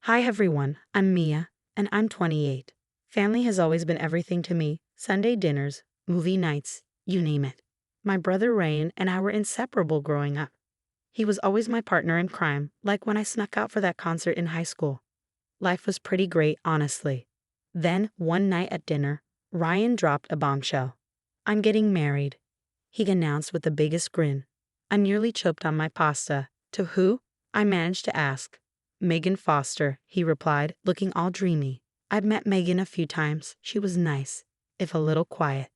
Hi everyone, I'm Mia, and I'm 28. Family has always been everything to me. Sunday dinners, movie nights, you name it. My brother Ryan and I were inseparable growing up. He was always my partner in crime, like when I snuck out for that concert in high school. Life was pretty great, honestly. Then, one night at dinner, Ryan dropped a bombshell. I'm getting married, he announced with the biggest grin. I nearly choked on my pasta. To who? I managed to ask. Megan Foster, he replied, looking all dreamy. I'd met Megan a few times. She was nice, if a little quiet.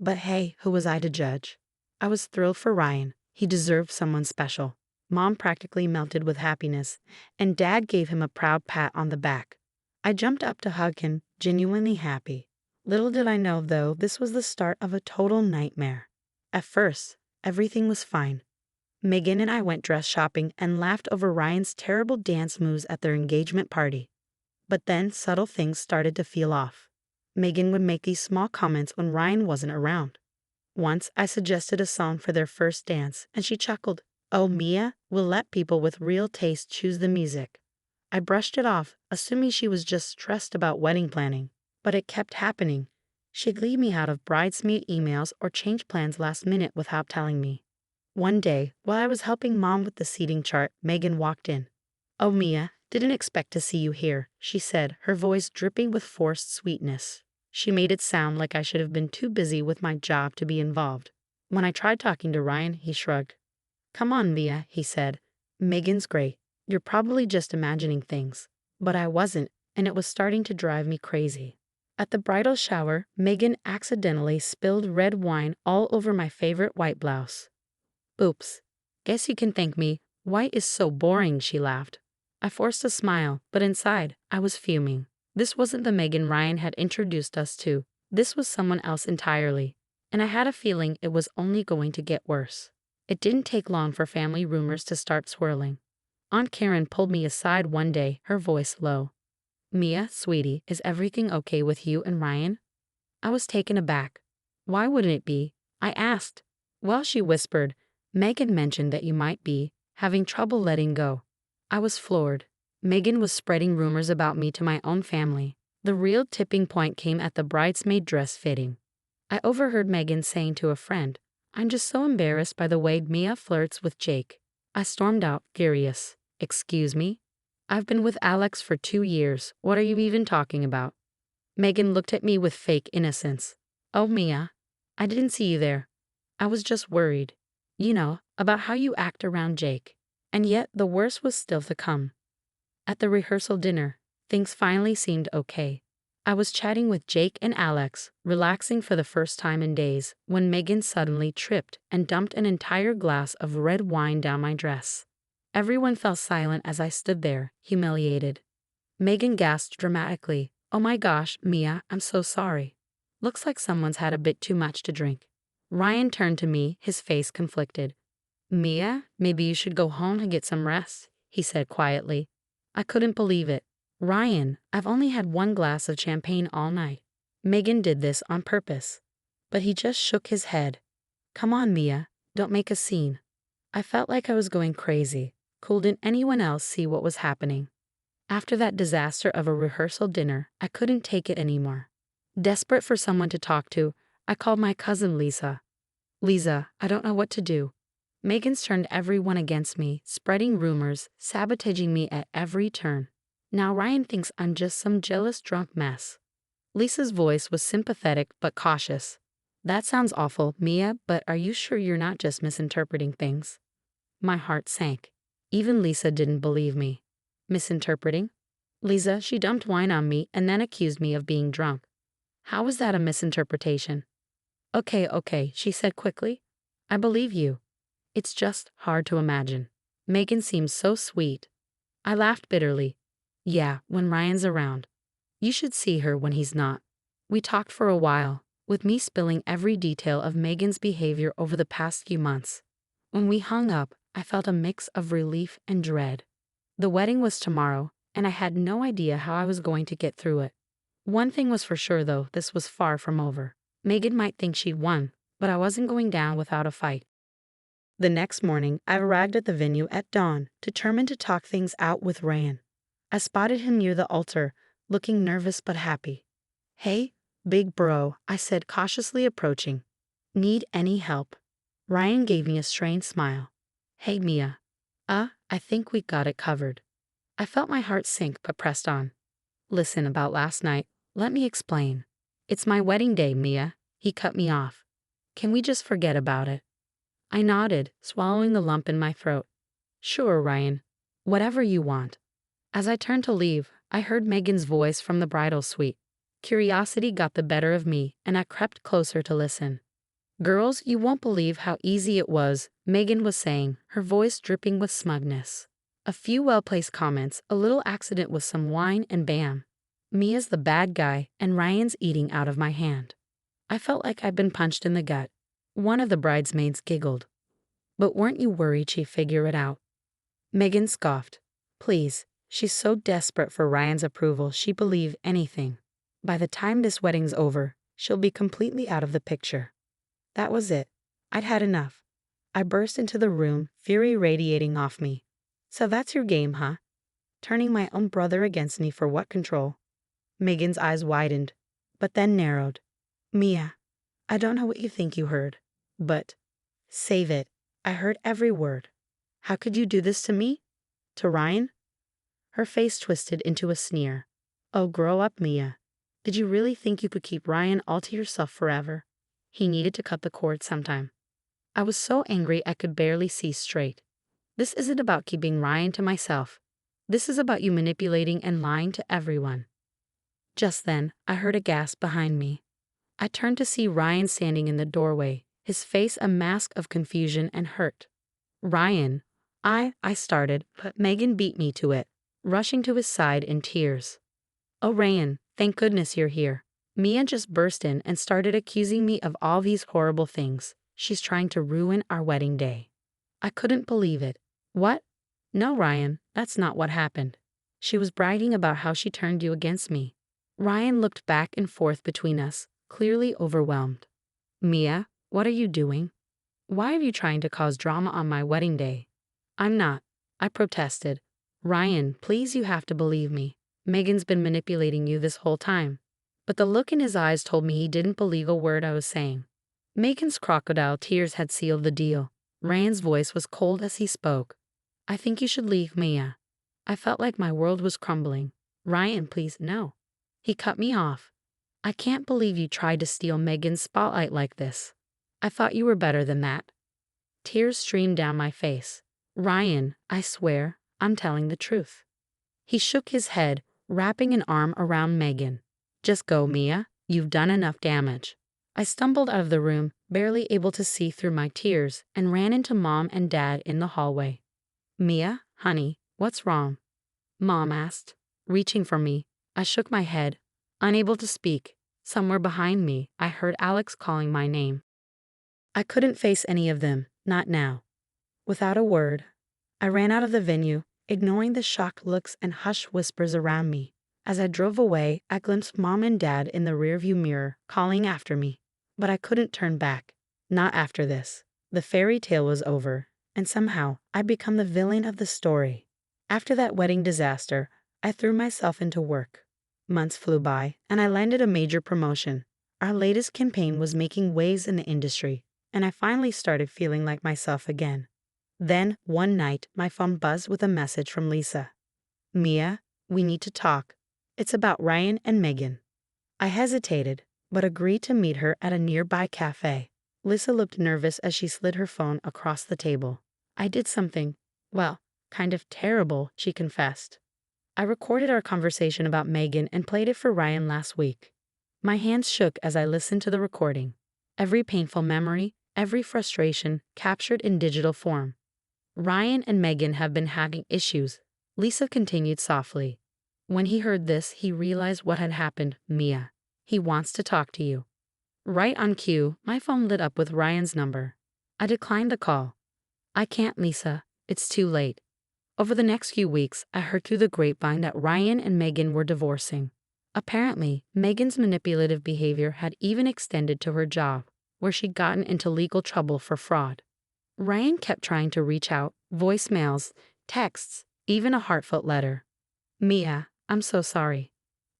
But hey, who was I to judge? I was thrilled for Ryan. He deserved someone special. Mom practically melted with happiness, and Dad gave him a proud pat on the back. I jumped up to hug him, genuinely happy. Little did I know, though, this was the start of a total nightmare. At first, everything was fine. Megan and I went dress shopping and laughed over Ryan's terrible dance moves at their engagement party. But then subtle things started to feel off. Megan would make these small comments when Ryan wasn't around. Once I suggested a song for their first dance, and she chuckled. Oh, Mia, we'll let people with real taste choose the music. I brushed it off, assuming she was just stressed about wedding planning. But it kept happening. She'd leave me out of bridesmaid emails or change plans last minute without telling me. One day, while I was helping Mom with the seating chart, Megan walked in. Oh, Mia, didn't expect to see you here, she said, her voice dripping with forced sweetness. She made it sound like I should have been too busy with my job to be involved. When I tried talking to Ryan, he shrugged. Come on, Mia, he said. Megan's great. You're probably just imagining things. But I wasn't, and it was starting to drive me crazy. At the bridal shower, Megan accidentally spilled red wine all over my favorite white blouse. Oops. Guess you can thank me. White is so boring, she laughed. I forced a smile, but inside, I was fuming. This wasn't the Megan Ryan had introduced us to. This was someone else entirely. And I had a feeling it was only going to get worse. It didn't take long for family rumors to start swirling. Aunt Karen pulled me aside one day, her voice low. Mia, sweetie, is everything okay with you and Ryan? I was taken aback. Why wouldn't it be? I asked. Well, she whispered, Megan mentioned that you might be having trouble letting go. I was floored. Megan was spreading rumors about me to my own family. The real tipping point came at the bridesmaid dress fitting. I overheard Megan saying to a friend, I'm just so embarrassed by the way Mia flirts with Jake. I stormed out, furious. Excuse me? I've been with Alex for 2 years. What are you even talking about? Megan looked at me with fake innocence. Oh, Mia, I didn't see you there. I was just worried. You know, about how you act around Jake. And yet the worst was still to come. At the rehearsal dinner, things finally seemed okay. I was chatting with Jake and Alex, relaxing for the first time in days, when Megan suddenly tripped and dumped an entire glass of red wine down my dress. Everyone fell silent as I stood there, humiliated. Megan gasped dramatically, Oh my gosh, Mia, I'm so sorry. Looks like someone's had a bit too much to drink. Ryan turned to me, his face conflicted. Mia, maybe you should go home and get some rest, he said quietly. I couldn't believe it. Ryan, I've only had 1 glass of champagne all night. Megan did this on purpose. But he just shook his head. Come on, Mia, don't make a scene. I felt like I was going crazy. Couldn't anyone else see what was happening? After that disaster of a rehearsal dinner, I couldn't take it anymore. Desperate for someone to talk to, I called my cousin Lisa. Lisa, I don't know what to do. Megan's turned everyone against me, spreading rumors, sabotaging me at every turn. Now Ryan thinks I'm just some jealous drunk mess. Lisa's voice was sympathetic but cautious. That sounds awful, Mia, but are you sure you're not just misinterpreting things? My heart sank. Even Lisa didn't believe me. Misinterpreting? Lisa, she dumped wine on me and then accused me of being drunk. How was that a misinterpretation? Okay, she said quickly. I believe you. It's just hard to imagine. Megan seems so sweet. I laughed bitterly. Yeah, when Ryan's around. You should see her when he's not. We talked for a while, with me spilling every detail of Megan's behavior over the past few months. When we hung up, I felt a mix of relief and dread. The wedding was tomorrow, and I had no idea how I was going to get through it. One thing was for sure, though, this was far from over. Megan might think she'd won, but I wasn't going down without a fight. The next morning, I arrived at the venue at dawn, determined to talk things out with Ryan. I spotted him near the altar, looking nervous but happy. "Hey, big bro," I said, cautiously approaching. "Need any help?" Ryan gave me a strained smile. "Hey, Mia. I think we got it covered." I felt my heart sink but pressed on. "Listen, about last night, let me explain. It's my wedding day, Mia." He cut me off. "Can we just forget about it?" I nodded, swallowing the lump in my throat. "Sure, Ryan. Whatever you want." As I turned to leave, I heard Megan's voice from the bridal suite. Curiosity got the better of me, and I crept closer to listen. "Girls, you won't believe how easy it was," Megan was saying, her voice dripping with smugness. "A few well-placed comments, a little accident with some wine, and bam. Mia's the bad guy, and Ryan's eating out of my hand." I felt like I'd been punched in the gut. One of the bridesmaids giggled. "But weren't you worried she'd figure it out?" Megan scoffed. "Please, she's so desperate for Ryan's approval she'd believe anything. By the time this wedding's over, she'll be completely out of the picture." That was it. I'd had enough. I burst into the room, fury radiating off me. "So that's your game, huh? Turning my own brother against me for what control?" Megan's eyes widened, but then narrowed. "Mia, I don't know what you think you heard, but save it. I heard every word. How could you do this to me? To Ryan?" Her face twisted into a sneer. "Oh, grow up, Mia. Did you really think you could keep Ryan all to yourself forever? He needed to cut the cord sometime." I was so angry I could barely see straight. "This isn't about keeping Ryan to myself. This is about you manipulating and lying to everyone." Just then, I heard a gasp behind me. I turned to see Ryan standing in the doorway, his face a mask of confusion and hurt. "Ryan," I started, but Megan beat me to it, rushing to his side in tears. "Oh, Ryan, thank goodness you're here." Mia just burst in and started accusing me of all these horrible things. She's trying to ruin our wedding day. I couldn't believe it. "What? No, Ryan, that's not what happened. She was bragging about how she turned you against me." Ryan looked back and forth between us, clearly overwhelmed. "Mia, what are you doing? Why are you trying to cause drama on my wedding day?" "I'm not," I protested. "Ryan, please, you have to believe me. Megan's been manipulating you this whole time." But the look in his eyes told me he didn't believe a word I was saying. Megan's crocodile tears had sealed the deal. Ryan's voice was cold as he spoke. "I think you should leave, Mia." I felt like my world was crumbling. "Ryan, please, no." He cut me off. "I can't believe you tried to steal Megan's spotlight like this. I thought you were better than that." Tears streamed down my face. "Ryan, I swear, I'm telling the truth." He shook his head, wrapping an arm around Megan. "Just go, Mia. You've done enough damage." I stumbled out of the room, barely able to see through my tears, and ran into Mom and Dad in the hallway. "Mia, honey, what's wrong?" Mom asked, reaching for me. I shook my head, unable to speak. Somewhere behind me, I heard Alex calling my name. I couldn't face any of them, not now. Without a word, I ran out of the venue, ignoring the shocked looks and hushed whispers around me. As I drove away, I glimpsed Mom and Dad in the rearview mirror, calling after me. But I couldn't turn back. Not after this. The fairy tale was over, and somehow I'd become the villain of the story. After that wedding disaster, I threw myself into work. Months flew by, and I landed a major promotion. Our latest campaign was making waves in the industry, and I finally started feeling like myself again. Then, one night, my phone buzzed with a message from Lisa. "Mia, we need to talk. It's about Ryan and Megan." I hesitated, but agreed to meet her at a nearby cafe. Lisa looked nervous as she slid her phone across the table. "I did something, well, kind of terrible," she confessed. "I recorded our conversation about Megan and played it for Ryan last week." My hands shook as I listened to the recording. Every painful memory, every frustration captured in digital form. "Ryan and Megan have been having issues," Lisa continued softly. "When he heard this, he realized what had happened, Mia. He wants to talk to you." Right on cue, my phone lit up with Ryan's number. I declined the call. "I can't, Lisa. It's too late." Over the next few weeks, I heard through the grapevine that Ryan and Megan were divorcing. Apparently, Megan's manipulative behavior had even extended to her job, where she'd gotten into legal trouble for fraud. Ryan kept trying to reach out, voicemails, texts, even a heartfelt letter. Mia, I'm so sorry.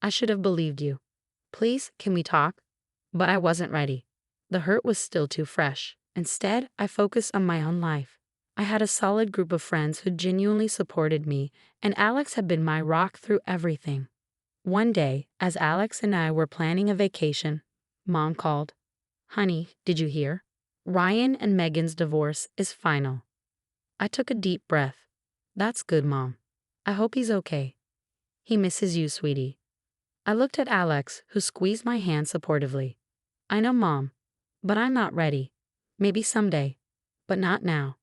I should have believed you. Please, can we talk? But I wasn't ready. The hurt was still too fresh. Instead, I focused on my own life. I had a solid group of friends who genuinely supported me, and Alex had been my rock through everything. One day, as Alex and I were planning a vacation, Mom called. Honey, did you hear? Ryan and Megan's divorce is final. I took a deep breath. That's good, Mom. I hope he's okay. He misses you, sweetie. I looked at Alex, who squeezed my hand supportively. I know, Mom, but I'm not ready. Maybe someday, but not now.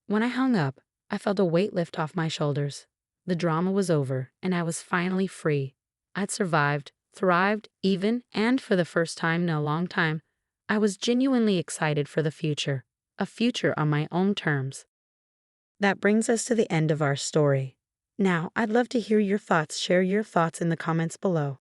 When I hung up, I felt a weight lift off my shoulders. The drama was over, and I was finally free. I'd survived, thrived, even, and for the first time in a long time, I was genuinely excited for the future, a future on my own terms. That brings us to the end of our story. Now, I'd love to hear your thoughts. Share your thoughts in the comments below.